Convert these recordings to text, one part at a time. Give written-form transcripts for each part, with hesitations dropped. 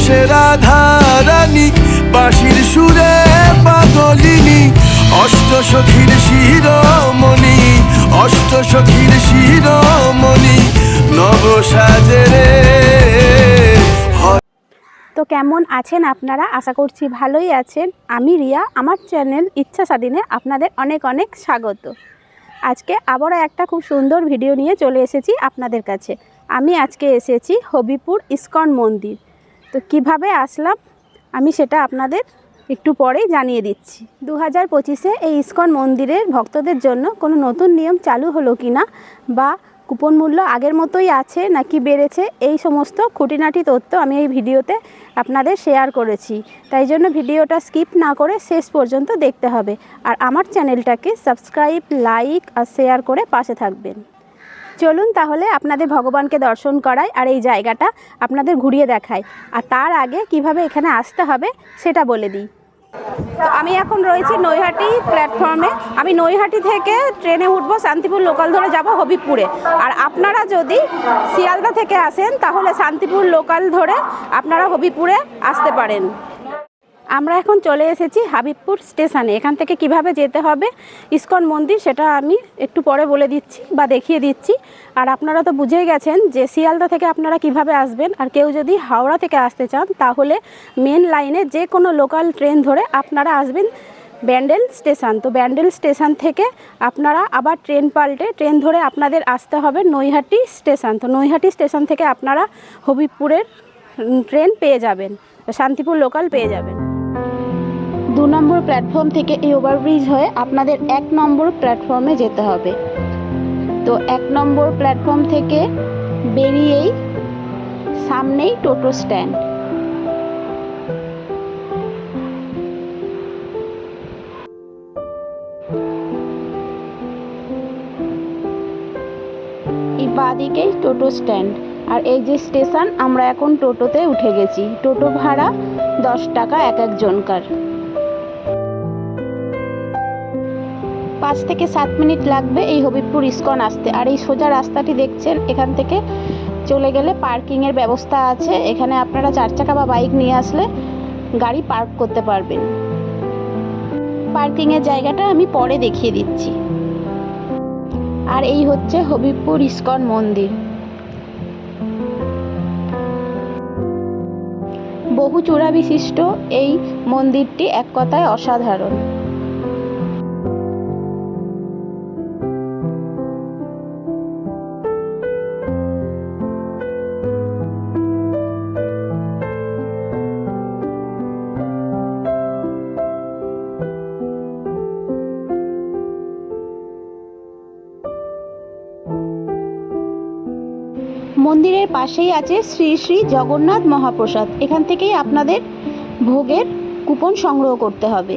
সে রাধা রানী বাঁশির সুরে পাগলিনী অষ্ট সখীর শিরোমণি অষ্ট সখীর শিরোমণি নব সাজে রে। তো কেমন আছেন আপনারা? আশা করছি ভালোই আছেন। আমি রিয়া, আমার চ্যানেল ইচ্ছা স্বাধীনে আপনাদের অনেক অনেক স্বাগত। আজকে আবারও একটা খুব সুন্দর ভিডিও নিয়ে চলে এসেছি আপনাদের কাছে। আমি আজকে এসেছি হবিপুর ইস্কন মন্দির। তো কিভাবে আসলাম আমি সেটা আপনাদের একটু পরেই জানিয়ে দিচ্ছি। 2025-এ এই ইস্কন মন্দিরের ভক্তদের জন্য কোনো নতুন নিয়ম চালু হলো কিনা বা কুপন মূল্য আগের মতোই আছে নাকি বেড়েছে, এই সমস্ত খুঁটিনাটি তথ্য আমি এই ভিডিওতে আপনাদের শেয়ার করেছি। তাই জন্য ভিডিওটা স্কিপ না করে শেষ পর্যন্ত দেখতে হবে। আর আমার চ্যানেলটাকে সাবস্ক্রাইব, লাইক আর শেয়ার করে পাশে থাকবেন। চলুন তাহলে আপনাদের ভগবানকে দর্শন করাই আর এই জায়গাটা আপনাদের ঘুরিয়ে দেখাই। আর তার আগে কিভাবে এখানে আসতে হবে সেটা বলে দিই। তো আমি এখন রয়েছি নৈহাটি প্ল্যাটফর্মে। আমি নৈহাটি থেকে ট্রেনে উঠবো, শান্তিপুর লোকাল ধরে যাব হবিবপুরে। আর আপনারা যদি শিয়ালদা থেকে আসেন তাহলে শান্তিপুর লোকাল ধরে আপনারা হবিবপুরে আসতে পারেন। আমরা এখন চলে এসেছি হাবিবপুর স্টেশনে। এখান থেকে কিভাবে যেতে হবে ইস্কন মন্দির সেটা আমি একটু পরে বলে দিচ্ছি বা দেখিয়ে দিচ্ছি। আর আপনারা তো বুঝেই গেছেন যে শিয়ালদা থেকে আপনারা কিভাবে আসবেন। আর কেউ যদি হাওড়া থেকে আসতে চান তাহলে মেন লাইনে যে কোনো লোকাল ট্রেন ধরে আপনারা আসবেন ব্যান্ডেল স্টেশন। তো ব্যান্ডেল স্টেশন থেকে আপনারা আবার ট্রেন পাল্টে ট্রেন ধরে আপনাদের আসতে হবে নৈহাটি স্টেশন। তো নৈহাটি স্টেশন থেকে আপনারা হবিবপুরের ট্রেন পেয়ে যাবেন, শান্তিপুর লোকাল পেয়ে যাবেন। 2 নম্বর প্ল্যাটফর্ম থেকে এই ওভারব্রিজ হয়ে আপনাদের 1 নম্বর প্ল্যাটফর্মে যেতে হবে। তো 1 নম্বর প্ল্যাটফর্ম থেকে বেরিয়েই সামনেই টোটো স্ট্যান্ড। এই বাঁদিকেই টোটো স্ট্যান্ড। আর এই যে স্টেশন, আমরা এখন টোটোতে উঠে গেছি। টোটো ভাড়া 10 টাকা এক একজনকার। 5 থেকে 7 মিনিট লাগবে এই হবিবপুর ইস্কন আসতে। আর এই সোজা রাস্তাটি দেখছেন, এখান থেকে চলে গেলে পার্কিংয়ের ব্যবস্থা আছে। এখানে আপনারা 4 চাকা বা বাইক নিয়ে আসলে গাড়ি পার্ক করতে পারবেন। পার্কিংয়ের জায়গাটা আমি পরে দেখিয়ে দিচ্ছি। আর এই হচ্ছে হবিবপুর ইস্কন মন্দির। বহু চূড়া বিশিষ্ট এই মন্দিরটি এক কথায় অসাধারণ। মন্দিরের পাশেই আছে শ্রী শ্রী জগন্নাথ মহাপ্রসাদ। এখান থেকেই আপনাদের ভোগের কুপন সংগ্রহ করতে হবে।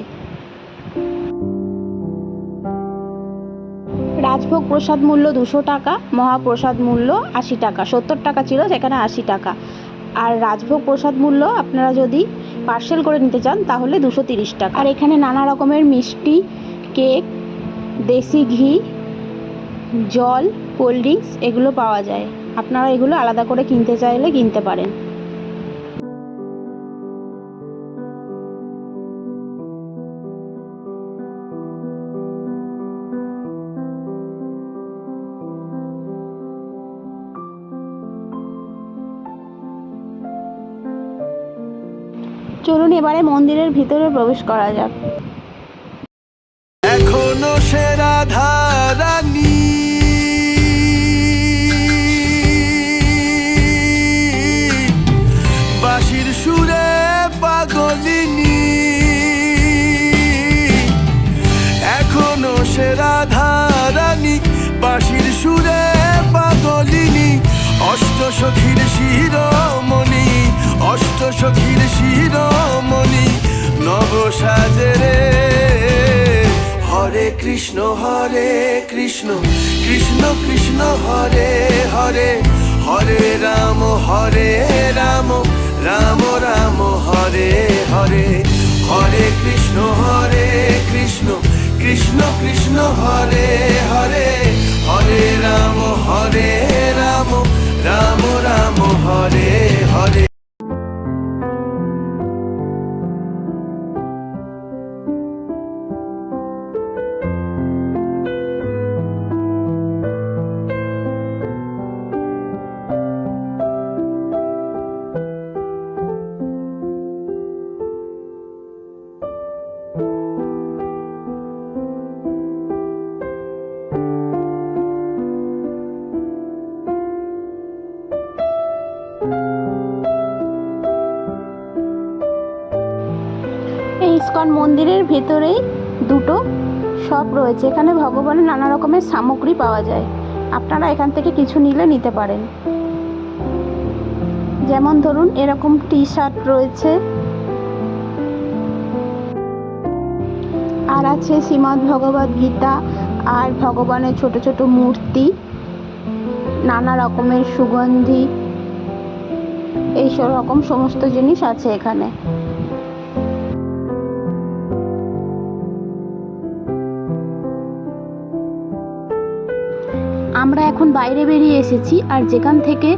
রাজভোগ প্রসাদ মূল্য 200 টাকা, মহাপ্রসাদ মূল্য 80 টাকা। 70 টাকা ছিল, সেখানে 80 টাকা। আর রাজভোগ প্রসাদ মূল্য আপনারা যদি পার্সেল করে নিতে চান তাহলে 230 টাকা। আর এখানে নানা রকমের মিষ্টি, কেক, দেশি ঘি, জল, কোল্ড ড্রিঙ্কস এগুলো পাওয়া যায়। আপনারা এগুলো আলাদা করে কিনতে চাইলে কিনতে পারেন। চলুন এবারে মন্দিরের ভিতরে প্রবেশ করা যাক। এখনো সে রাধা রানী বাঁশির সুরে পাগলিনী এখনো সে রাধা রানী বাঁশির সুরে পাগলিনী অষ্ট সখীর শিরোমণি অষ্ট সখীর শিরোমণি নব সাজে রে। হরে কৃষ্ণ কৃষ্ণ কৃষ্ণ হরে হরে, হরে রাম রাম রাম হরে হরে। হরে কৃষ্ণ কৃষ্ণ কৃষ্ণ হরে হরে, হরে রাম রাম রাম হরে হরে। ইস্কন মন্দিরের ভেতরেই দুটো শপ রয়েছে। এখানে ভগবানের নানা রকমের সামগ্রী পাওয়া যায়। আপনারা এখান থেকে কিছু নিলে নিতে পারেন। যেমন ধরুন এরকম টি শার্ট রয়েছে, আর আছে শ্রীমদ্ ভগবদ গীতা, আর ভগবানের ছোট ছোট মূর্তি, নানা রকমের সুগন্ধি, এই সব রকম সমস্ত জিনিস আছে এখানে। আমরা এখন বাইরে বেরিয়ে এসেছি, আর যেখান থেকে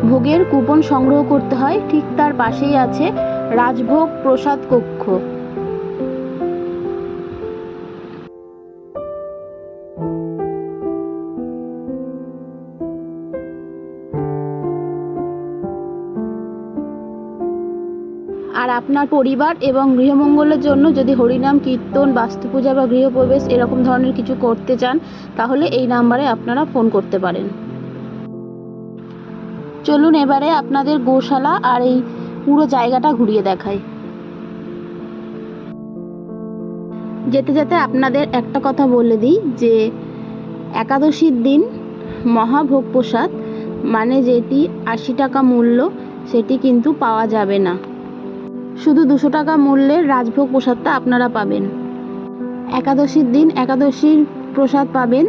ভোগের কুপন সংগ্রহ করতে হয় ঠিক তার পাশেই আছে রাজভোগ প্রসাদ কক্ষ। আর আপনার পরিবার এবং গৃহমঙ্গলের জন্য যদি হরিনাম কীর্তন, বাস্তুপূজা বা গৃহপ্রবেশ এরকম ধরনের কিছু করতে চান, তাহলে এই নাম্বারে আপনারা ফোন করতে পারেন। চলুন এবারে আপনাদের গোশালা আর এই পুরো জায়গাটা ঘুরিয়ে দেখাই। যেতে যেতে আপনাদের একটা কথা বলে দিই যে একাদশীর দিন মহাভোগ প্রসাদ মানে যেটি 80 টাকা মূল্য, সেটি কিন্তু পাওয়া যাবে না। শুধু 200 টাকা মূল্যের রাজভোগ প্রসাদটা আপনারা পাবেন। একাদশীর দিন একাদশীর প্রসাদ পাবেন,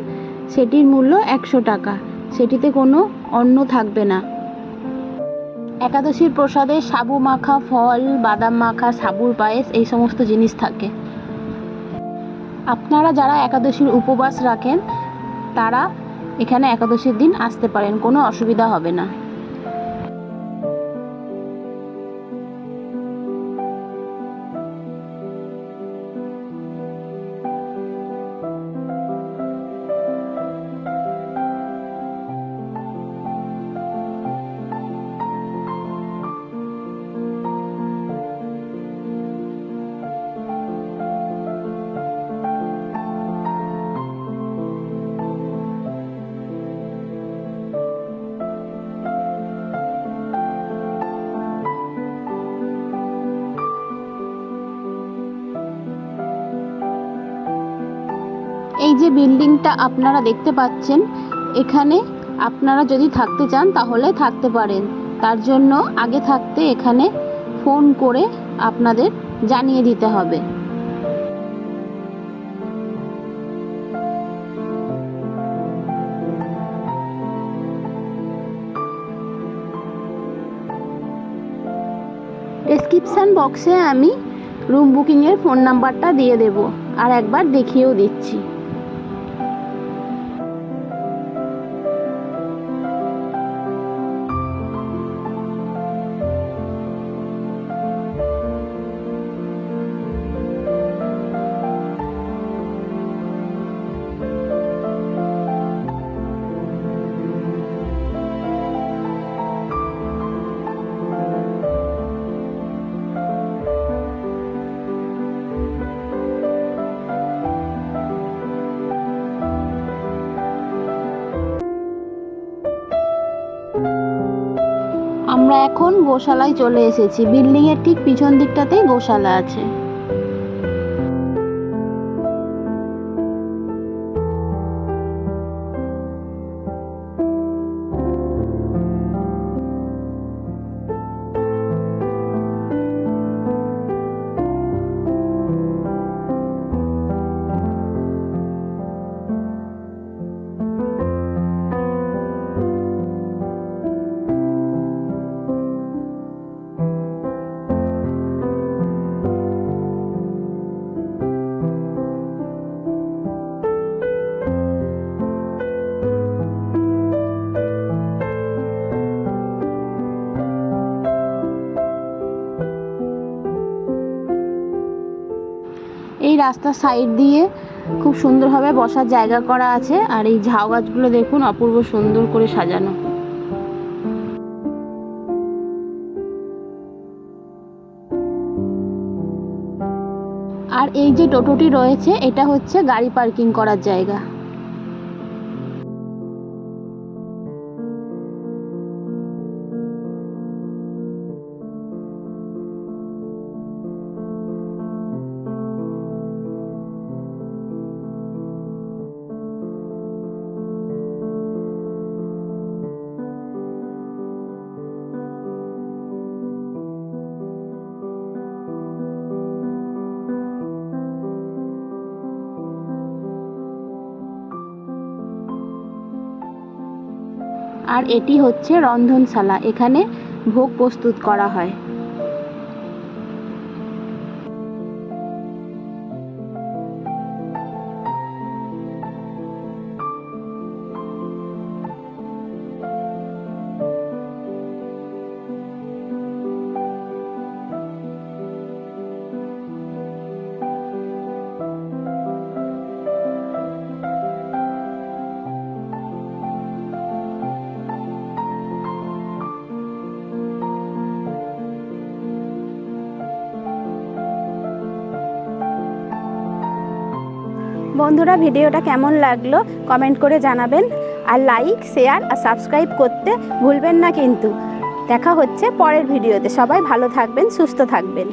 সেটির মূল্য 100 টাকা। সেটিতে কোনো অন্ন থাকবে না। একাদশীর প্রসাদে সাবু মাখা ফল, বাদাম মাখা, সাবুর পায়েস এই সমস্ত জিনিস থাকে। আপনারা যারা একাদশীর উপবাস রাখেন তারা এখানে একাদশীর দিন আসতে পারেন, কোনো অসুবিধা হবে না। এই যে বিল্ডিংটা আপনারা দেখতে পাচ্ছেন, এখানে আপনারা যদি থাকতে চান তাহলে থাকতে পারেন। তার জন্য আগে থাকতে এখানে ফোন করে আপনাদের জানিয়ে দিতে হবে। ডেসক্রিপশান বক্সে আমি রুম বুকিংয়ের ফোন নাম্বারটা দিয়ে দেব, আর একবার দেখিয়েও দিচ্ছি। আমরা এখন গোশালায় চলে এসেছি। বিল্ডিংয়ের ঠিক পিছন দিকটাতেই গোশালা আছে। এই রাস্তার সাইড দিয়ে খুব সুন্দরভাবে বসার জায়গা করা আছে, আর এই ঝাউ গাছগুলো দেখুন অপূর্ব সুন্দর করে সাজানো। আর এই যে টোটোটি রয়েছে এটা হচ্ছে গাড়ি পার্কিং করার জায়গা। আর এটি হচ্ছে রন্ধনশালা, এখানে ভোগ প্রস্তুত করা হয়। বন্ধুরা, ভিডিওটা কেমন লাগলো কমেন্ট করে জানাবেন, আর লাইক, শেয়ার আর সাবস্ক্রাইব করতে ভুলবেন না কিন্তু। দেখা হচ্ছে পরের ভিডিওতে। সবাই ভালো থাকবেন, সুস্থ থাকবেন।